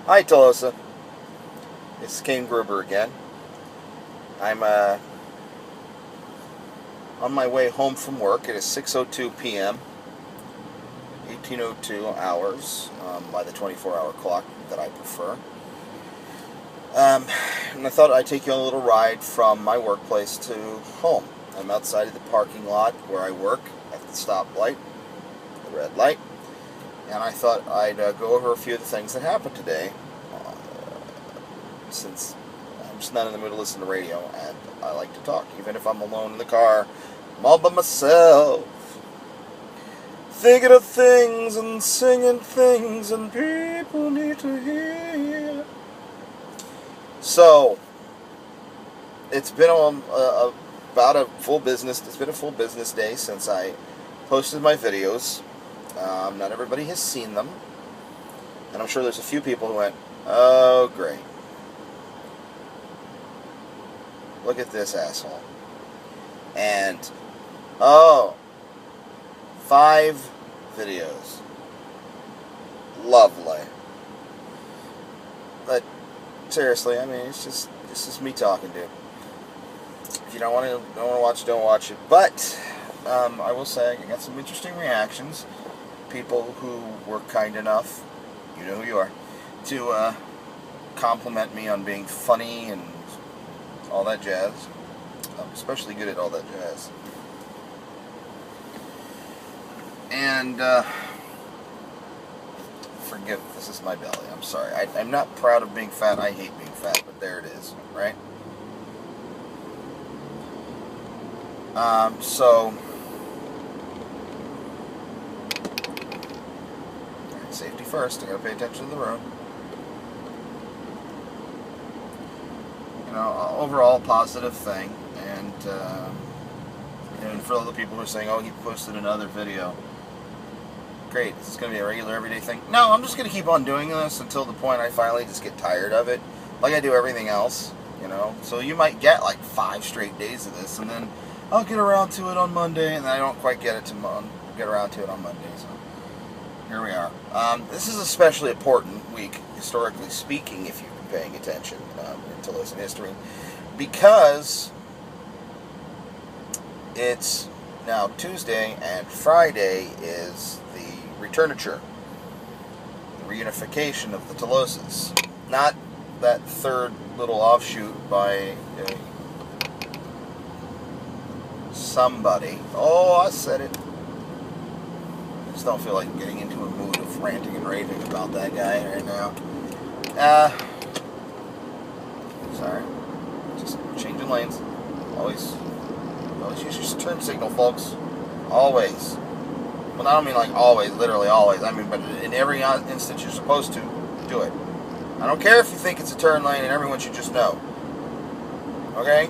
Hi, Tolosa. It's King Gruber again. I'm on my way home from work. It is 6:02 p.m., 18:02 hours by the 24-hour clock that I prefer. And I thought I'd take you on a little ride from my workplace to home. I'm outside of the parking lot where I work at the stoplight, the red light, and I thought I'd go over a few of the things that happened today. Since I'm just not in the mood to listen to radio, and I like to talk, even if I'm alone in the car. I'm all by myself, thinking of things and singing things, and people need to hear. So it's been about a full business. It's been a full business day since I posted my videos. Not everybody has seen them, and I'm sure there's a few people who went, "Oh, great. Look at this asshole." And, oh, 5 videos. Lovely. But, seriously, I mean, it's just me talking, dude. If you don't want to watch, don't watch it. But, I will say, I got some interesting reactions. People who were kind enough, you know who you are, to compliment me on being funny and all that jazz. I'm especially good at all that jazz. And, forgive, this is my belly, I'm sorry. I'm not proud of being fat, I hate being fat, but there it is, right? So, safety first, I gotta pay attention to the road. You know, overall positive thing, and for all the people who are saying, "Oh, he posted another video," great, this is going to be a regular everyday thing. No, I'm just going to keep on doing this until the point I finally just get tired of it, like I do everything else, you know. So you might get like 5 straight days of this, and then I'll get around to it on Monday, and then I don't quite get around to it on Monday. So here we are. This is an especially important week, historically speaking, if you've been paying attention to listen to history, because it's now Tuesday, and Friday is the returnature, the reunification of the Tolosas. Not that third little offshoot by somebody. Oh, I said it. I just don't feel like getting into a mood of ranting and raving about that guy right now. Sorry. Just changing lanes. Always use your turn signal, folks. Always. Well, I don't mean like always, literally always. I mean, but in every instance you're supposed to do it. I don't care if you think it's a turn lane and everyone should just know. Okay?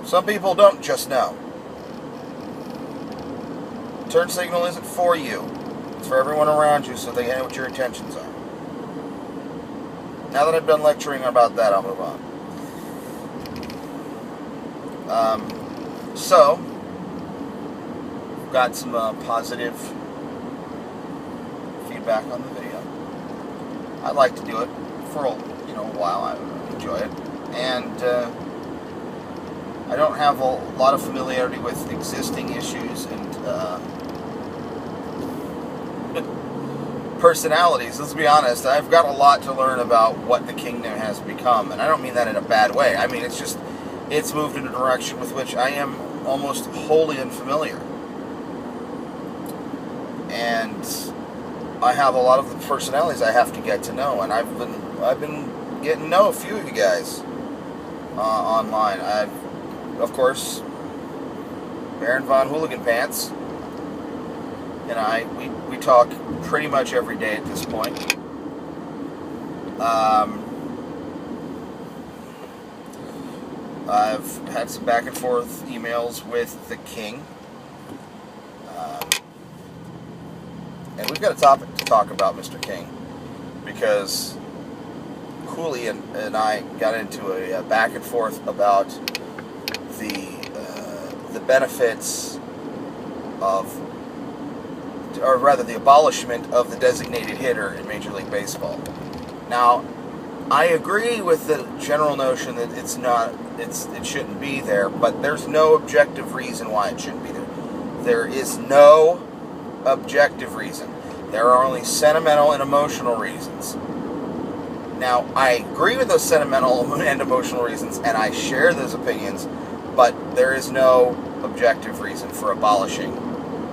Some people don't just know. Turn signal isn't for you. It's for everyone around you so they know what your intentions are. Now that I've done lecturing about that, I'll move on. So, got some positive feedback on the video. I like to do it for a while. I enjoy it, and I don't have a lot of familiarity with existing issues and personalities. Let's be honest. I've got a lot to learn about what the kingdom has become, and I don't mean that in a bad way. I mean it's moved in a direction with which I am almost wholly unfamiliar. And I have a lot of the personalities I have to get to know, and I've been getting to know a few of you guys online. Of course, Baron Von Hooligan Pants and I, we talk pretty much every day at this point. I've had some back and forth emails with the king. And we've got a topic to talk about, Mr. King, because Cooley and I got into a back and forth about the benefits of or rather the abolishment of the designated hitter in Major League Baseball. Now, I agree with the general notion that it shouldn't be there, but there's no objective reason why it shouldn't be there. There is no objective reason. There are only sentimental and emotional reasons. Now, I agree with those sentimental and emotional reasons, and I share those opinions, but there is no objective reason for abolishing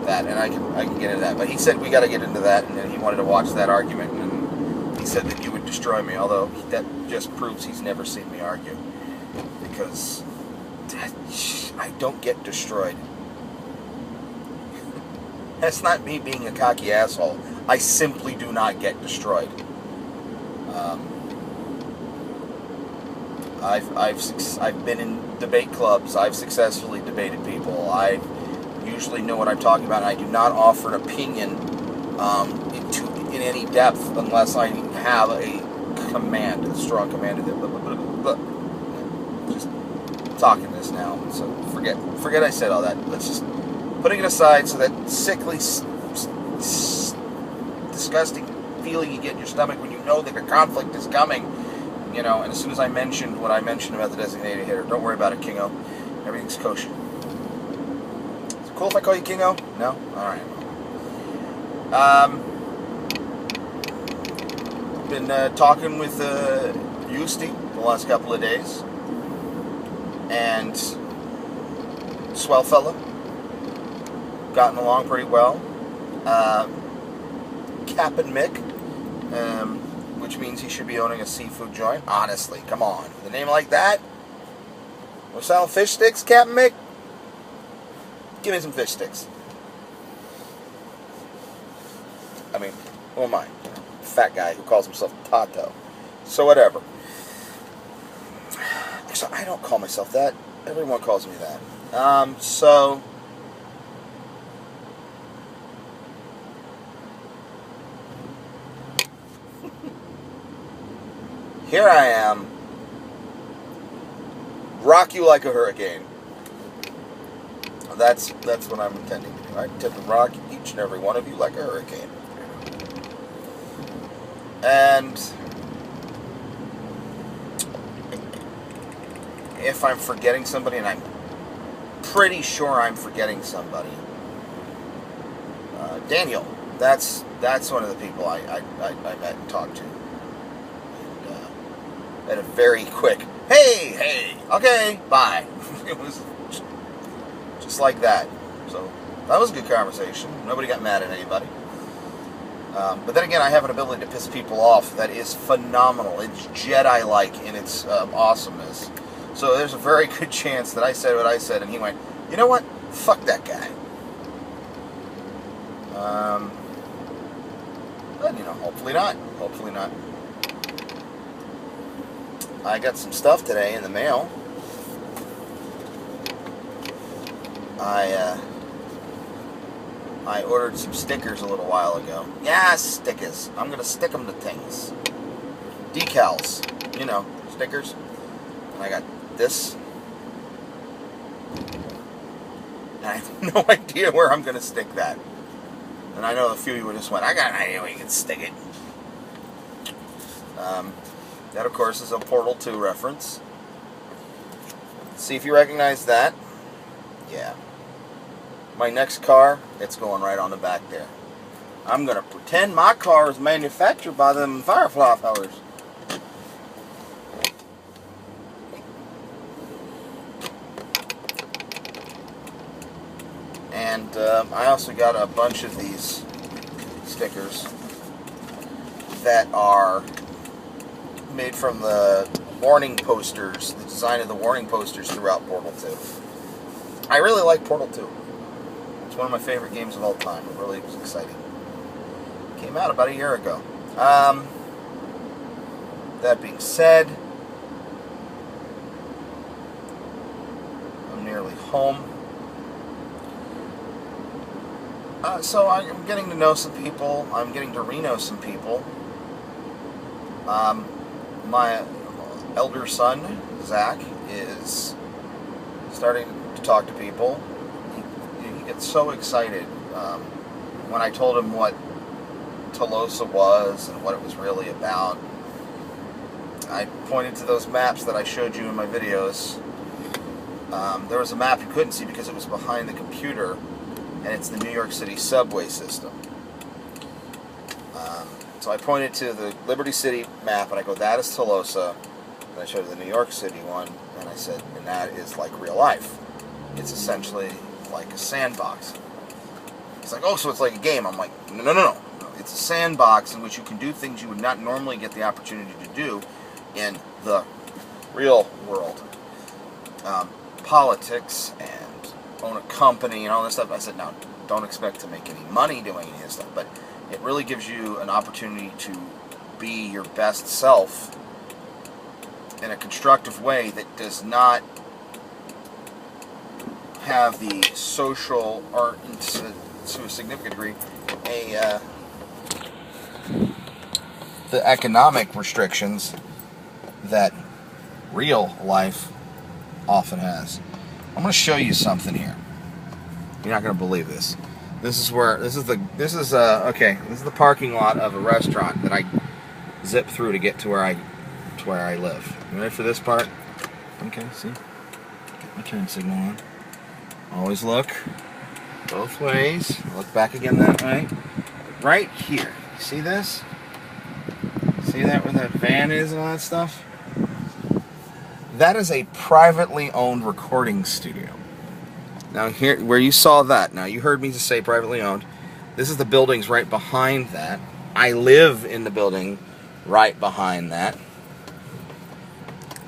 that, and I can get into that. But he said we got to get into that, and then he wanted to watch that argument, and he said that you would destroy me, although that just proves he's never seen me argue, because I don't get destroyed. That's not me being a cocky asshole. I simply do not get destroyed. I've been in debate clubs. I've successfully debated people. I usually know what I'm talking about. And I do not offer an opinion in any depth unless I have a command, a strong command. Just talking this now, so forget I said all that. Let's just putting it aside, so that sickly, disgusting feeling you get in your stomach when you know that a conflict is coming. You know, and as soon as I mentioned what I mentioned about the designated hitter, don't worry about it, Kingo. Everything's kosher. Is it cool if I call you Kingo? No? Alright. Been talking with Justy the last couple of days. And swell fella. Gotten along pretty well. Cap'n Mick. Which means he should be owning a seafood joint. Honestly, come on. With a name like that? We're selling fish sticks, Captain Mick? Give me some fish sticks. I mean, who am I? Fat guy who calls himself Tato. So whatever. Actually, I don't call myself that. Everyone calls me that. So... here I am, rock you like a hurricane. That's what I'm intending to do. I intend to rock each and every one of you like a hurricane. And if I'm forgetting somebody, and I'm pretty sure I'm forgetting somebody, Daniel, that's one of the people I met and talked to. At a very quick, hey, okay, bye. It was just like that. So that was a good conversation. Nobody got mad at anybody. But then again, I have an ability to piss people off that is phenomenal. It's Jedi-like in its awesomeness. So there's a very good chance that I said what I said, and he went, you know what? Fuck that guy. But, you know, hopefully not. Hopefully not. I got some stuff today in the mail. I ordered some stickers a little while ago. Yeah, stickers. I'm going to stick them to things. Decals. You know, stickers. And I got this. And I have no idea where I'm going to stick that. And I know a few of you just went, I got an idea where you can stick it. That, of course, is a Portal 2 reference. See if you recognize that. Yeah. My next car, it's going right on the back there. I'm going to pretend my car is manufactured by them Firefly fellas. And I also got a bunch of these stickers that are made from the warning posters, the design of the warning posters throughout Portal 2. I really like Portal 2. It's one of my favorite games of all time. It really was exciting. Came out about a year ago. That being said, I'm nearly home. So I'm getting to know some people. I'm getting to re-know some people. My elder son, Zach, is starting to talk to people. He gets so excited when I told him what Tolosa was and what it was really about, I pointed to those maps that I showed you in my videos. There was a map you couldn't see because it was behind the computer, and it's the New York City subway system. So I pointed to the Liberty City map, and I go, that is Tolosa. And I showed the New York City one, and I said, and that is like real life. It's essentially like a sandbox. It's like, oh, so it's like a game. I'm like, no. It's a sandbox in which you can do things you would not normally get the opportunity to do in the real world. Politics and own a company and all this stuff. I said, no, don't expect to make any money doing any of this stuff, but it really gives you an opportunity to be your best self in a constructive way that does not have the social, or to a significant degree, the economic restrictions that real life often has. I'm going to show you something here. You're not going to believe this. This is the parking lot of a restaurant that I zip through to get to where I live. You ready for this part? Okay, see? Get my turn signal on. Always look both ways. Look back again that way. Right here. See this? See that where that van is and all that stuff? That is a privately owned recording studio. Now here, where you saw that, now you heard me just say privately owned. This is the buildings right behind that. I live in the building right behind that.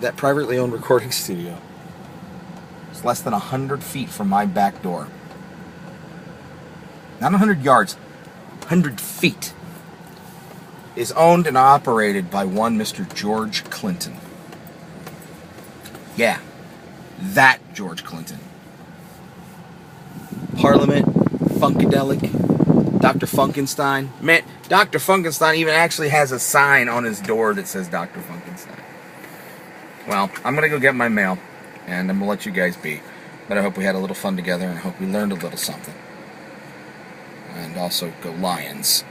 That privately owned recording studio is less than 100 feet from my back door. Not 100 yards, 100 feet. Is owned and operated by one Mr. George Clinton. Yeah, that George Clinton. Parliament, Funkadelic, Dr. Funkenstein. Man, Dr. Funkenstein even actually has a sign on his door that says Dr. Funkenstein. Well, I'm going to go get my mail, and I'm going to let you guys be. But I hope we had a little fun together, and I hope we learned a little something. And also, go Lions.